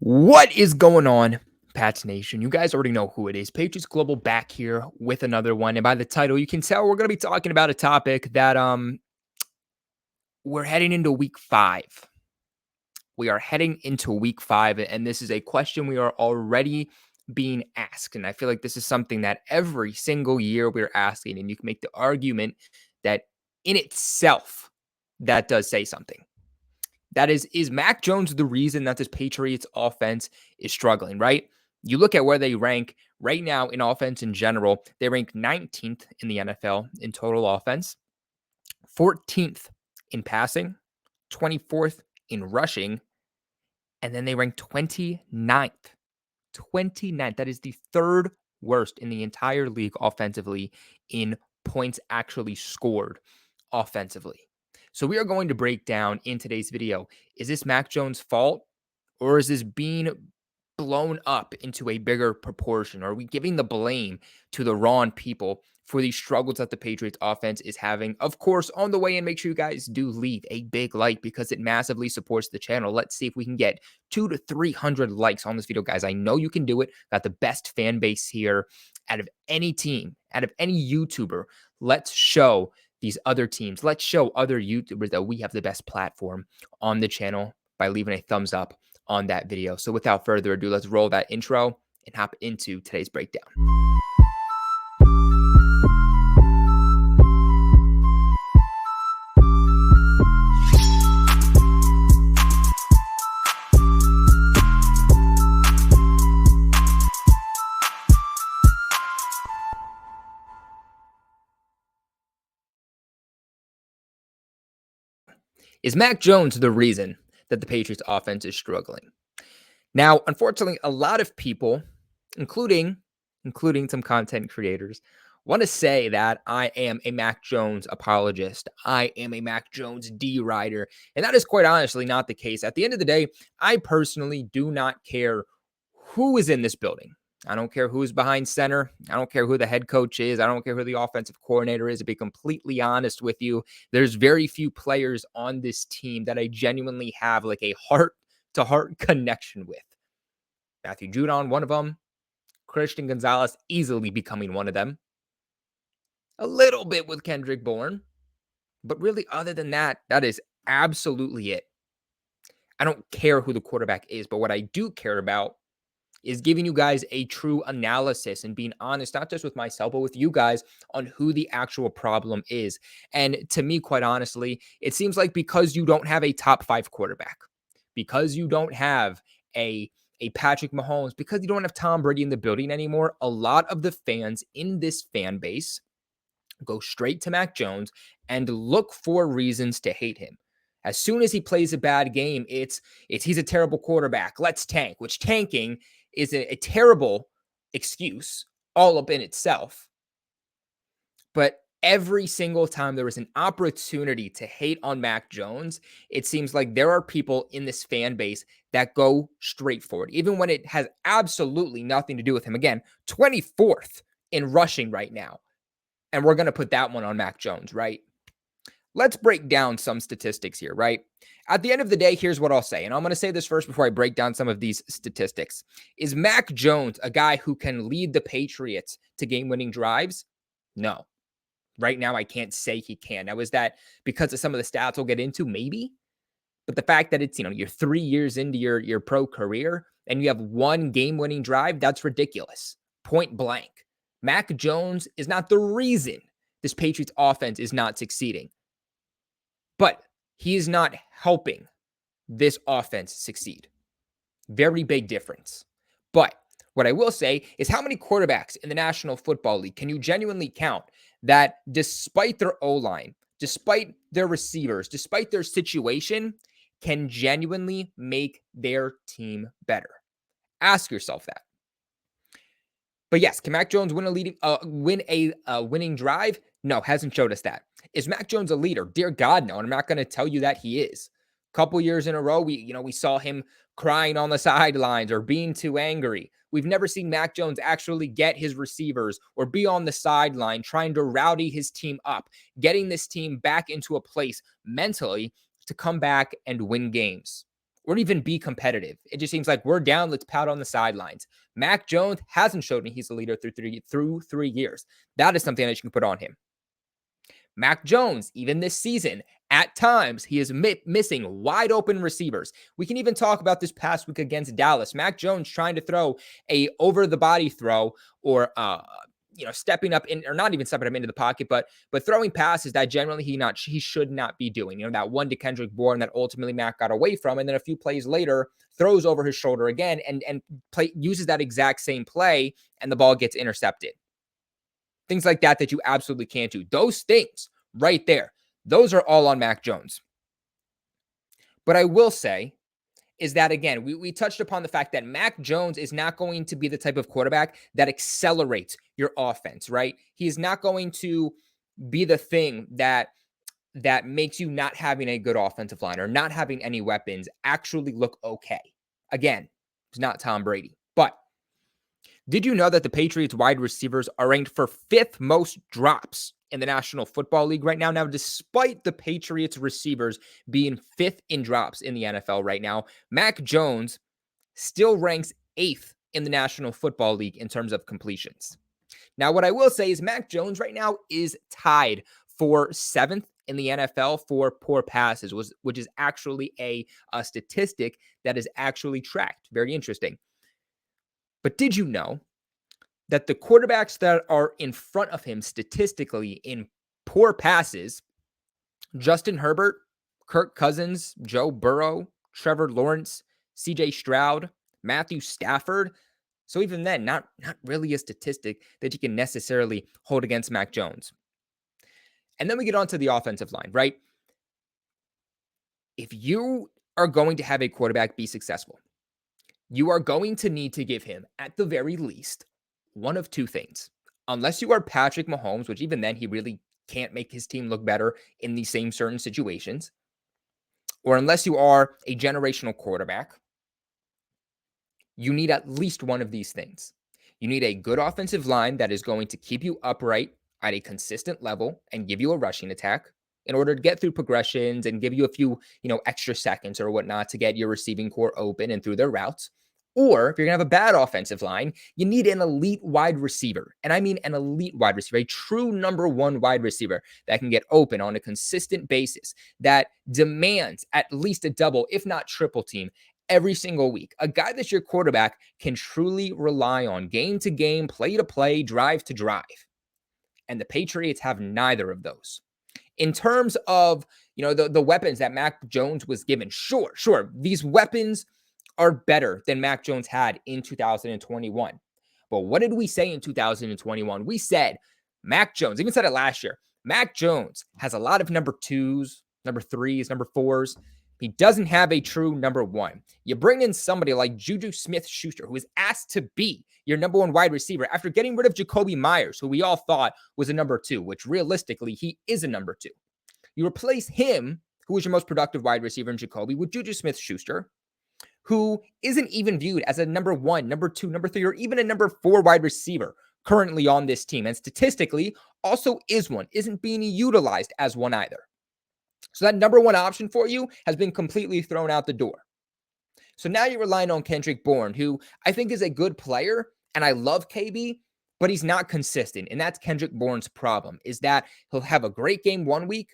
What is going on, Pats Nation? You guys already know who it is. Patriots Global back here with another one. And by the title, you can tell we're going to be talking about a topic that we're heading into week 5. We are heading into week 5, and this is a question we are already being asked. And I feel like this is something that every single year we're asking, and you can make the argument that in itself that does say something. That is Mac Jones the reason that this Patriots offense is struggling, right? You look at where they rank right now in offense in general, they rank 19th in the NFL in total offense, 14th in passing, 24th in rushing, and then they rank 29th. 29th. That is the third worst in the entire league offensively in points actually scored offensively. So we are going to break down in today's video, is this Mac Jones' fault or is this being blown up into a bigger proportion? Are we giving the blame to the wrong people for these struggles that the Patriots offense is having? Of course, on the way in, make sure you guys do leave a big like because it massively supports the channel. Let's see if we can get 200 to 300 likes on this video, guys. I know you can do it. Got the best fan base here out of any team, out of any YouTuber. Let's show these other teams. Let's show other YouTubers that we have the best platform on the channel by leaving a thumbs up on that video. So without further ado, let's roll that intro and hop into today's breakdown. Is Mac Jones the reason that the Patriots offense is struggling? Now, unfortunately, a lot of people, including some content creators, want to say that I am a Mac Jones apologist. I am a Mac Jones D-rider. And that is quite honestly not the case. At the end of the day, I personally do not care who is in this building. I don't care who's behind center. I don't care who the head coach is. I don't care who the offensive coordinator is. To be completely honest with you, there's very few players on this team that I genuinely have like a heart-to-heart connection with. Matthew Judon, one of them. Christian Gonzalez easily becoming one of them. A little bit with Kendrick Bourne. But really, other than that, that is absolutely it. I don't care who the quarterback is, but what I do care about is giving you guys a true analysis and being honest, not just with myself, but with you guys on who the actual problem is. And to me, quite honestly, it seems like because you don't have a top 5 quarterback, because you don't have a Patrick Mahomes, because you don't have Tom Brady in the building anymore, a lot of the fans in this fan base go straight to Mac Jones and look for reasons to hate him. As soon as he plays a bad game, it's he's a terrible quarterback. Let's tank, which tanking is a terrible excuse all up in itself. But every single time there is an opportunity to hate on Mac Jones, it seems like there are people in this fan base that go straight for it, even when it has absolutely nothing to do with him. Again, 24th in rushing right now. And we're going to put that one on Mac Jones, right? Let's break down some statistics here, right? At the end of the day, here's what I'll say. And I'm going to say this first before I break down some of these statistics. Is Mac Jones a guy who can lead the Patriots to game-winning drives? No. Right now, I can't say he can. Now, is that because of some of the stats we'll get into? Maybe. But the fact that it's, you're 3 years into your pro career and you have one game-winning drive, that's ridiculous. Point blank. Mac Jones is not the reason this Patriots offense is not succeeding. But he is not helping this offense succeed. Very big difference. But what I will say is how many quarterbacks in the National Football League can you genuinely count that despite their O-line, despite their receivers, despite their situation, can genuinely make their team better? Ask yourself that. But yes, can Mac Jones win a winning drive? No, hasn't showed us that. Is Mac Jones a leader? Dear God, no. And I'm not going to tell you that he is. A couple years in a row, we saw him crying on the sidelines or being too angry. We've never seen Mac Jones actually get his receivers or be on the sideline trying to rowdy his team up, getting this team back into a place mentally to come back and win games. or even be competitive. It just seems like we're down, let's pout on the sidelines. Mac Jones hasn't showed me he's a leader through 3 years. That is something that you can put on him. Mac Jones, even this season, at times, he is missing wide open receivers. We can even talk about this past week against Dallas. Mac Jones trying to throw a over the body throw, or stepping up in, or not even stepping up into the pocket, but throwing passes that generally he should not be doing. That one to Kendrick Bourne that ultimately Mac got away from, and then a few plays later throws over his shoulder again and uses that exact same play, and the ball gets intercepted. Things like that you absolutely can't do. Those things right there, those are all on Mac Jones. But I will say is that, again, we touched upon the fact that Mac Jones is not going to be the type of quarterback that accelerates your offense, right? He is not going to be the thing that makes you not having a good offensive line or not having any weapons actually look okay. Again, it's not Tom Brady. But did you know that the Patriots wide receivers are ranked for 5th most drops in the National Football League right now? Now, despite the Patriots receivers being 5th in drops in the NFL right now, Mac Jones still ranks 8th in the National Football League in terms of completions. Now, what I will say is Mac Jones right now is tied for 7th in the NFL for poor passes, which is actually a statistic that is actually tracked. Very interesting. But did you know that the quarterbacks that are in front of him statistically in poor passes, Justin Herbert, Kirk Cousins, Joe Burrow, Trevor Lawrence, CJ Stroud, Matthew Stafford? So even then, not really a statistic that you can necessarily hold against Mac Jones. And then we get on to the offensive line, right? If you are going to have a quarterback be successful, you are going to need to give him, at the very least, one of two things. Unless you are Patrick Mahomes, which even then he really can't make his team look better in these same certain situations, or unless you are a generational quarterback, you need at least one of these things. You need a good offensive line that is going to keep you upright at a consistent level and give you a rushing attack in order to get through progressions and give you a few, extra seconds or whatnot to get your receiving core open and through their routes. Or if you're going to have a bad offensive line, you need an elite wide receiver. And I mean an elite wide receiver, a true number one wide receiver that can get open on a consistent basis, that demands at least a double, if not triple team every single week. A guy that your quarterback can truly rely on game to game, play to play, drive to drive. And the Patriots have neither of those. In terms of, the weapons that Mac Jones was given, sure, these weapons are better than Mac Jones had in 2021. But what did we say in 2021? We said Mac Jones, even said it last year, Mac Jones has a lot of number 2s, number 3s, number 4s. He doesn't have a true number 1. You bring in somebody like Juju Smith-Schuster, who is asked to be your number 1 wide receiver after getting rid of Jacoby Myers, who we all thought was a number 2, which realistically he is a number 2. You replace him, who was your most productive wide receiver in Jacoby, with Juju Smith-Schuster, who isn't even viewed as a number 1, number 2, number 3, or even a number 4 wide receiver currently on this team. And statistically also isn't being utilized as one either. So that number 1 option for you has been completely thrown out the door. So now you're relying on Kendrick Bourne, who I think is a good player, and I love KB, but he's not consistent. And that's Kendrick Bourne's problem, is that he'll have a great game one week,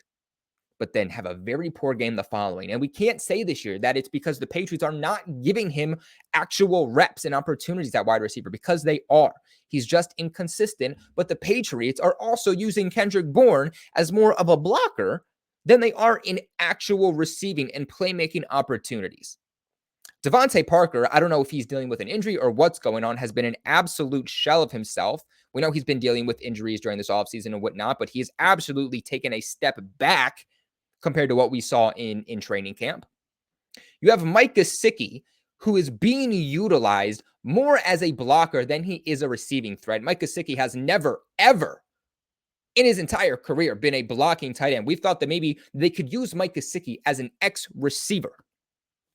but then have a very poor game the following. And we can't say this year that it's because the Patriots are not giving him actual reps and opportunities at wide receiver, because they are. He's just inconsistent, but the Patriots are also using Kendrick Bourne as more of a blocker than they are in actual receiving and playmaking opportunities. Devontae Parker, I don't know if he's dealing with an injury or what's going on, has been an absolute shell of himself. We know he's been dealing with injuries during this offseason and whatnot, but he's absolutely taken a step back compared to what we saw in training camp. You have Mike Gesicki, who is being utilized more as a blocker than he is a receiving threat. Mike Gesicki has never, ever in his entire career been a blocking tight end. We've thought that maybe they could use Mike Gesicki as an X-receiver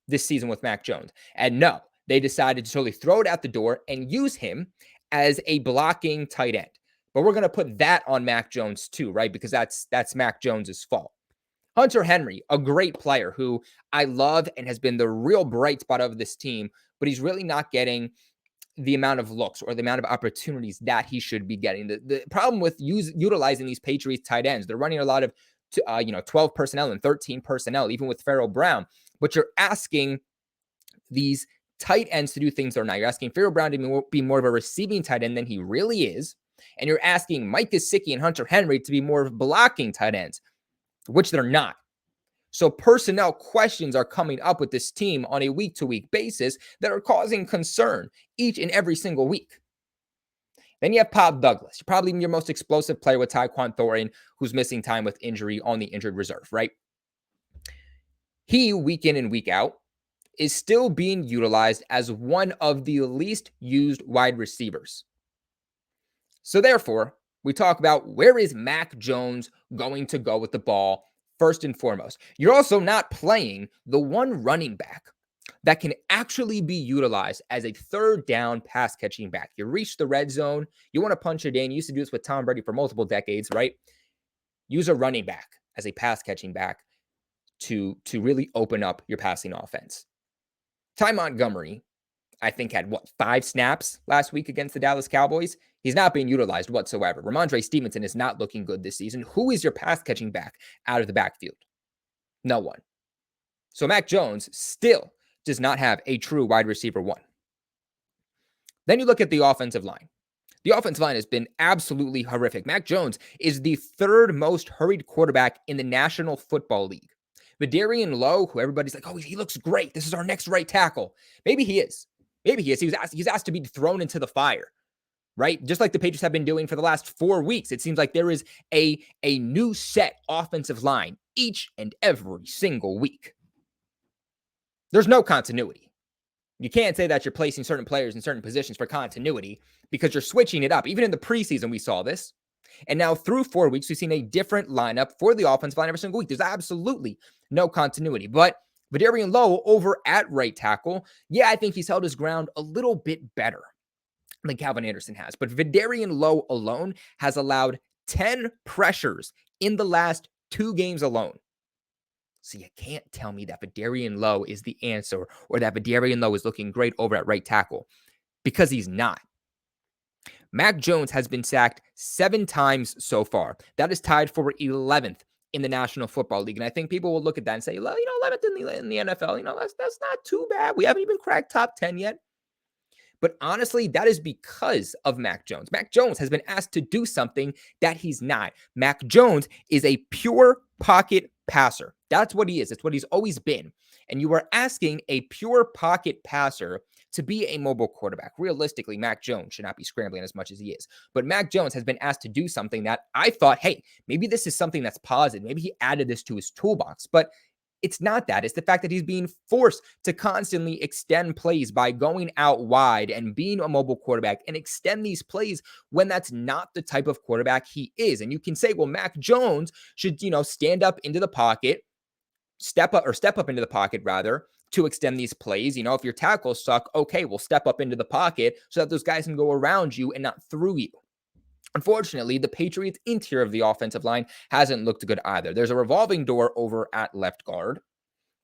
this season with Mac Jones. And no, they decided to totally throw it out the door and use him as a blocking tight end. But we're going to put that on Mac Jones too, right? Because that's Mac Jones's fault. Hunter Henry, a great player who I love and has been the real bright spot of this team, but he's really not getting the amount of looks or the amount of opportunities that he should be getting. The problem with utilizing these Patriots tight ends, they're running a lot of 12 personnel and 13 personnel, even with Pharaoh Brown, but you're asking these tight ends to do things they're not. You're asking Pharaoh Brown to be more of a receiving tight end than he really is, and you're asking Mike Gesicki and Hunter Henry to be more of blocking tight ends, which they're not. So personnel questions are coming up with this team on a week-to-week basis that are causing concern each and every single week. Then you have Pop Douglas, probably your most explosive player with Tyquan Thornton, who's missing time with injury on the injured reserve, right? He, week in and week out, is still being utilized as one of the least used wide receivers. So therefore, we talk about where is Mac Jones going to go with the ball first and foremost. You're also not playing the one running back that can actually be utilized as a third down pass catching back. You reach the red zone, you want to punch it in. You used to do this with Tom Brady for multiple decades, right? Use a running back as a pass catching back to really open up your passing offense. Ty Montgomery, I think, had 5 snaps last week against the Dallas Cowboys. He's not being utilized whatsoever. Ramondre Stevenson is not looking good this season. Who is your pass catching back out of the backfield? No one. So Mac Jones still does not have a true wide receiver one. Then you look at the offensive line. The offensive line has been absolutely horrific. Mac Jones is the 3rd most hurried quarterback in the National Football League. Vidarian Lowe, who everybody's like, oh, he looks great. This is our next right tackle. Maybe he is. Maybe he is. He's asked to be thrown into the fire, right? Just like the Patriots have been doing for the last 4 weeks. It seems like there is a new set offensive line each and every single week. There's no continuity. You can't say that you're placing certain players in certain positions for continuity because you're switching it up. Even in the preseason, we saw this. And now through 4 weeks, we've seen a different lineup for the offensive line every single week. There's absolutely no continuity. But Vidarian Lowe over at right tackle, yeah, I think he's held his ground a little bit better than Calvin Anderson has. But Vidarian Lowe alone has allowed 10 pressures in the last 2 games alone. So you can't tell me that Vidarian Lowe is the answer or that Vidarian Lowe is looking great over at right tackle, because he's not. Mac Jones has been sacked 7 times so far. That is tied for 11th in the National Football League. And I think people will look at that and say, 11th in the NFL, that's not too bad. We haven't even cracked top 10 yet. But honestly, that is because of Mac Jones. Mac Jones has been asked to do something that he's not. Mac Jones is a pure pocket passer. That's what he is. It's what he's always been. And you are asking a pure pocket passer to be a mobile quarterback. Realistically, Mac Jones should not be scrambling as much as he is. But Mac Jones has been asked to do something that I thought, hey, maybe this is something that's positive. Maybe he added this to his toolbox. But it's not that. It's the fact that he's being forced to constantly extend plays by going out wide and being a mobile quarterback and extend these plays when that's not the type of quarterback he is. And you can say, well, Mac Jones should, stand up into the pocket, step up into the pocket rather, to extend these plays. If your tackles suck, okay, we'll step up into the pocket so that those guys can go around you and not through you. Unfortunately, the Patriots' interior of the offensive line hasn't looked good either. There's a revolving door over at left guard.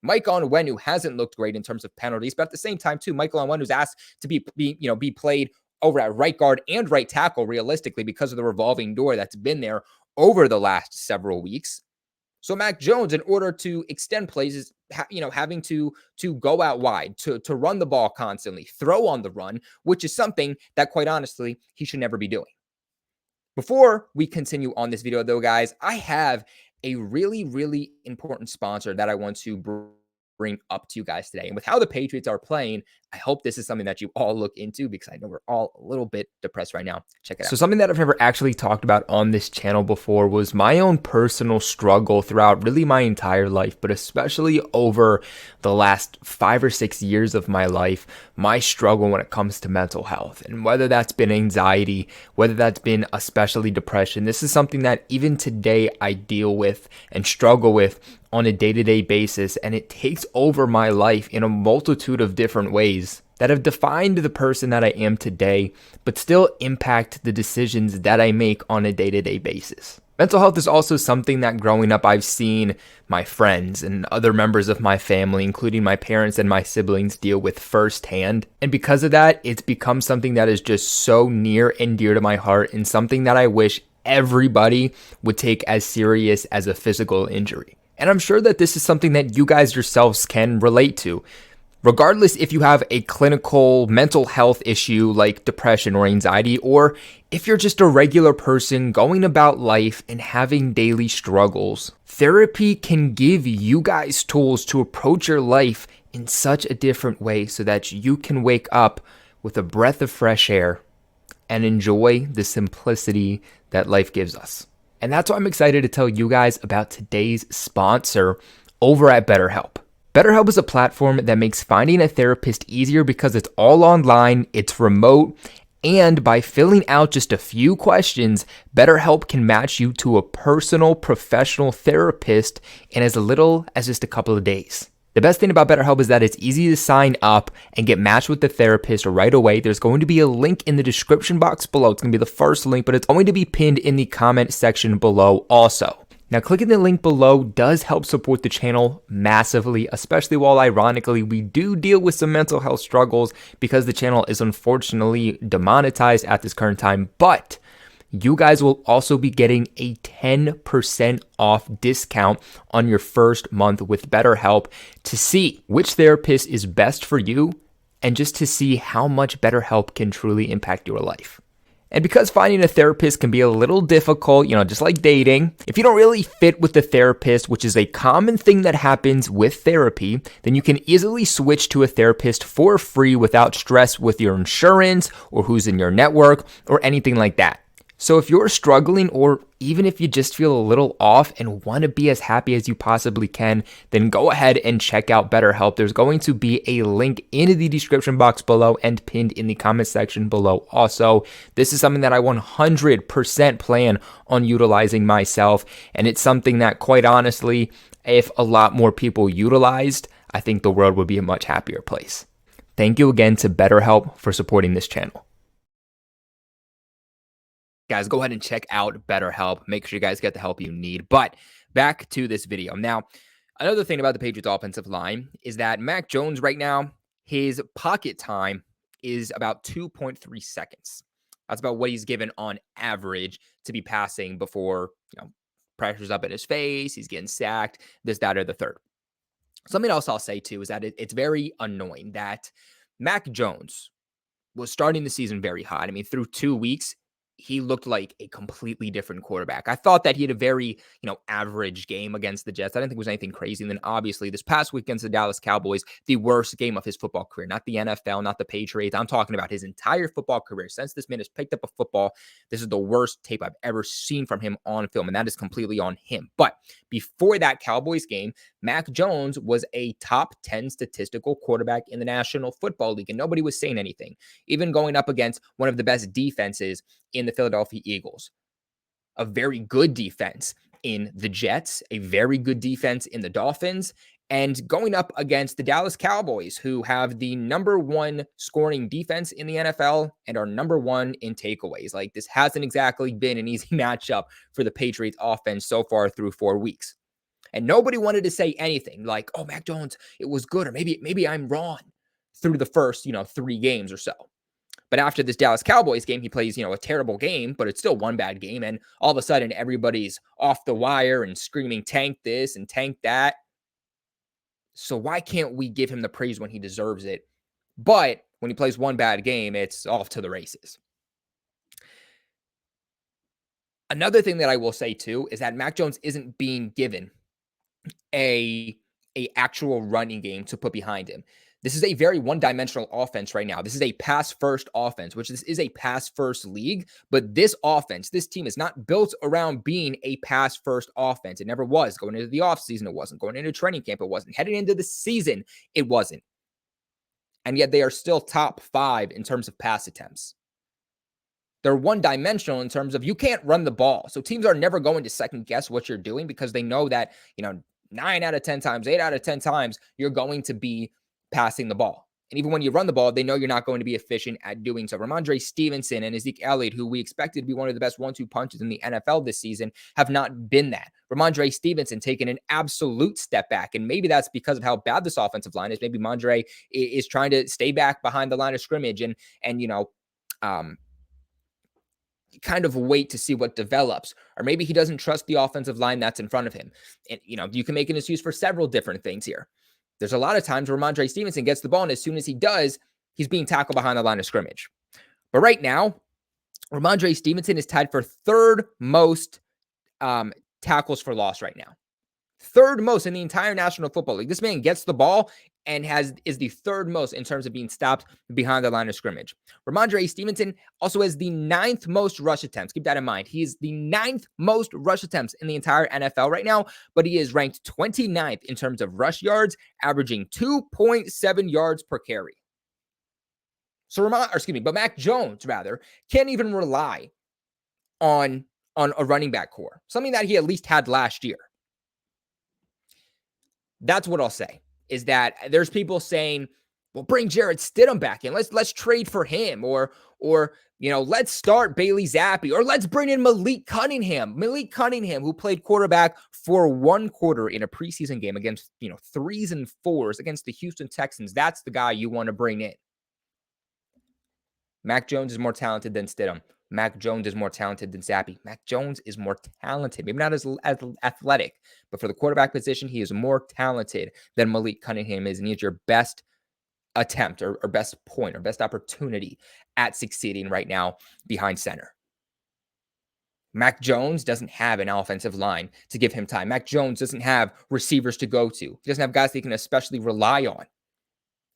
Mike Onwenu hasn't looked great in terms of penalties, but at the same time, too, Michael Onwenu's asked to be played over at right guard and right tackle realistically because of the revolving door that's been there over the last several weeks. So Mac Jones, in order to extend plays, is having to go out wide, to run the ball constantly, throw on the run, which is something that, quite honestly, he should never be doing. Before we continue on this video, though, guys, I have a really, really important sponsor that I want to bring up to you guys today. And with how the Patriots are playing, I hope this is something that you all look into, because I know we're all a little bit depressed right now. Check it out. So something that I've never actually talked about on this channel before was my own personal struggle throughout really my entire life, but especially over the last 5 or 6 years of my life, my struggle when it comes to mental health. And whether that's been anxiety, whether that's been especially depression, this is something that even today I deal with and struggle with on a day-to-day basis, and it takes over my life in a multitude of different ways that have defined the person that I am today, but still impact the decisions that I make on a day-to-day basis. Mental health is also something that growing up I've seen my friends and other members of my family, including my parents and my siblings, deal with firsthand. And because of that, it's become something that is just so near and dear to my heart and something that I wish everybody would take as serious as a physical injury. And I'm sure that this is something that you guys yourselves can relate to. Regardless if you have a clinical mental health issue like depression or anxiety, or if you're just a regular person going about life and having daily struggles, therapy can give you guys tools to approach your life in such a different way so that you can wake up with a breath of fresh air and enjoy the simplicity that life gives us. And that's why I'm excited to tell you guys about today's sponsor over at BetterHelp. BetterHelp is a platform that makes finding a therapist easier because it's all online, it's remote, and by filling out just a few questions, BetterHelp can match you to a personal professional therapist in as little as just a couple of days. The best thing about BetterHelp is that it's easy to sign up and get matched with the therapist right away. There's going to be a link in the description box below. It's going to be the first link, but it's going to be pinned in the comment section below also. Now, clicking the link below does help support the channel massively, especially while ironically we do deal with some mental health struggles because the channel is unfortunately demonetized at this current time. But you guys will also be getting a 10% off discount on your first month with BetterHelp to see which therapist is best for you and just to see how much BetterHelp can truly impact your life. And because finding a therapist can be a little difficult, just like dating, if you don't really fit with the therapist, which is a common thing that happens with therapy, then you can easily switch to a therapist for free without stress with your insurance or who's in your network or anything like that. So if you're struggling, or even if you just feel a little off and want to be as happy as you possibly can, then go ahead and check out BetterHelp. There's going to be a link in the description box below and pinned in the comment section below. Also, this is something that I 100% plan on utilizing myself, and it's something that, quite honestly, if a lot more people utilized, I think the world would be a much happier place. Thank you again to BetterHelp for supporting this channel. Guys, go ahead and check out BetterHelp. Make sure you guys get the help you need. But back to this video. Now, another thing about the Patriots offensive line is that Mac Jones right now, his pocket time is about 2.3 seconds. That's about what he's given on average to be passing before, pressure's up in his face, he's getting sacked, this, that, or the third. Something else I'll say too is that it's very annoying that Mac Jones was starting the season very hot. I mean, through 2 weeks, he looked like a completely different quarterback. I thought that he had a very, average game against the Jets. I didn't think it was anything crazy. And then obviously this past week against the Dallas Cowboys, the worst game of his football career, not the NFL, not the Patriots. I'm talking about his entire football career. Since this man has picked up a football, this is the worst tape I've ever seen from him on film. And that is completely on him. But before that Cowboys game, Mac Jones was a top 10 statistical quarterback in the National Football League, and nobody was saying anything, even going up against one of the best defenses in the Philadelphia Eagles, a very good defense in the Jets, a very good defense in the Dolphins, and going up against the Dallas Cowboys, who have the number one scoring defense in the NFL and are number one in takeaways. Like, this hasn't exactly been an easy matchup for the Patriots offense so far through 4 weeks. And nobody wanted to say anything like, oh, Mac Jones, it was good, or maybe I'm wrong through the first, 3 games or so. But after this Dallas Cowboys game, he plays, a terrible game, but it's still one bad game. And all of a sudden, everybody's off the wire and screaming, tank this and tank that. So why can't we give him the praise when he deserves it? But when he plays one bad game, it's off to the races. Another thing that I will say, too, is that Mac Jones isn't being given a actual running game to put behind him. This is a very one-dimensional offense right now. This is a pass-first offense, which this is a pass-first league, but this offense, this team is not built around being a pass-first offense. It never was. Going into the offseason, it wasn't. Going into training camp, it wasn't. Heading into the season, it wasn't. And yet they are still top 5 in terms of pass attempts. They're one-dimensional in terms of you can't run the ball. So teams are never going to second-guess what you're doing because they know that, 9 out of 10 times, 8 out of 10 times, you're going to be passing the ball. And even when you run the ball, they know you're not going to be efficient at doing so. Ramondre Stevenson and Ezekiel Elliott, who we expected to be one of the best 1-2 punches in the NFL this season, have not been that. Ramondre Stevenson taking an absolute step back. And maybe that's because of how bad this offensive line is. Maybe Mondre is trying to stay back behind the line of scrimmage and kind of wait to see what develops. Or maybe he doesn't trust the offensive line that's in front of him. And, you can make an excuse for several different things here. There's a lot of times where Ramondre Stevenson gets the ball, and as soon as he does, he's being tackled behind the line of scrimmage. But right now, Ramondre Stevenson is tied for third most tackles for loss right now. Third most in the entire National Football League. This man gets the ball and is the third most in terms of being stopped behind the line of scrimmage. Ramondre Stevenson also has the 9th most rush attempts. Keep that in mind. He is the 9th most rush attempts in the entire NFL right now, but he is ranked 29th in terms of rush yards, averaging 2.7 yards per carry. So but Mac Jones, can't even rely on a running back core, something that he at least had last year. That's what I'll say, is that there's people saying, well, bring Jarrett Stidham back in. Let's trade for him, or let's start Bailey Zappi, or let's bring in Malik Cunningham. Malik Cunningham, who played quarterback for 1 quarter in a preseason game against 3s and 4s against the Houston Texans. That's the guy you want to bring in. Mac Jones is more talented than Stidham. Mac Jones is more talented than Zappi. Mac Jones is more talented, maybe not as athletic, but for the quarterback position, he is more talented than Malik Cunningham is, and he's your best attempt or best point or best opportunity at succeeding right now behind center. Mac Jones doesn't have an offensive line to give him time. Mac Jones doesn't have receivers to go to. He doesn't have guys that he can especially rely on.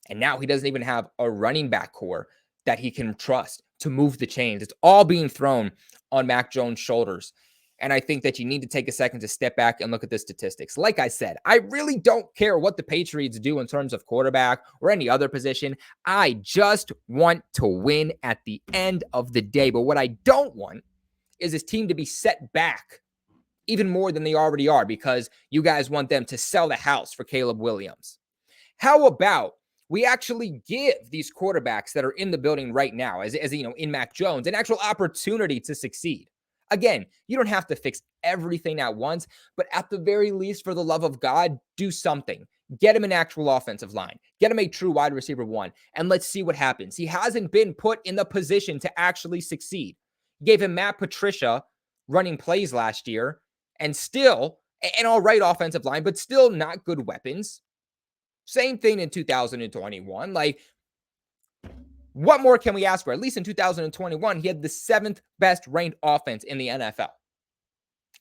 And now he doesn't even have a running back core that he can trust to move the chains. It's all being thrown on Mac Jones' shoulders. And I think that you need to take a second to step back and look at the statistics. Like I said, I really don't care what the Patriots do in terms of quarterback or any other position. I just want to win at the end of the day. But what I don't want is this team to be set back even more than they already are, because you guys want them to sell the house for Caleb Williams. How about we actually give these quarterbacks that are in the building right now, as in Mac Jones, an actual opportunity to succeed? Again, you don't have to fix everything at once, but at the very least, for the love of God, do something. Get him an actual offensive line. Get him a true wide receiver 1, and let's see what happens. He hasn't been put in the position to actually succeed. Gave him Matt Patricia running plays last year, and still an all right offensive line, but still not good weapons. Same thing in 2021. What more can we ask for? At least in 2021, he had the 7th best ranked offense in the NFL.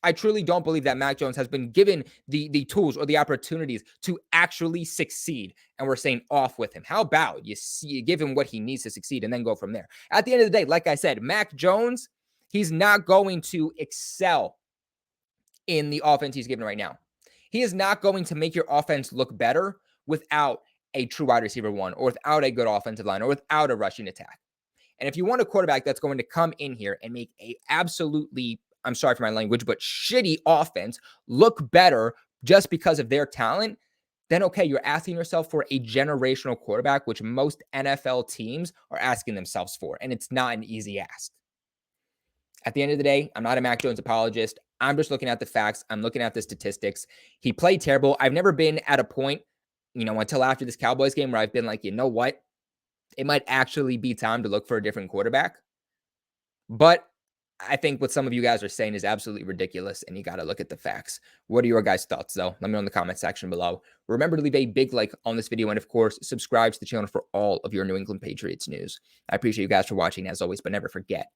I truly don't believe that Mac Jones has been given the tools or the opportunities to actually succeed, and we're saying off with him. How about you give him what he needs to succeed and then go from there? At the end of the day, like I said, Mac Jones, he's not going to excel in the offense he's given right now. He is not going to make your offense look better without a true wide receiver 1, or without a good offensive line, or without a rushing attack. And if you want a quarterback that's going to come in here and make a absolutely, I'm sorry for my language, but shitty offense look better just because of their talent, then okay, you're asking yourself for a generational quarterback, which most NFL teams are asking themselves for, and it's not an easy ask. At the end of the day, I'm not a Mac Jones apologist. I'm just looking at the facts. I'm looking at the statistics. He played terrible. I've never been at a point, until after this Cowboys game, where I've been like, you know what? It might actually be time to look for a different quarterback. But I think what some of you guys are saying is absolutely ridiculous, and you got to look at the facts. What are your guys' thoughts, though? Let me know in the comment section below. Remember to leave a big like on this video, and of course, subscribe to the channel for all of your New England Patriots news. I appreciate you guys for watching, as always, but never forget,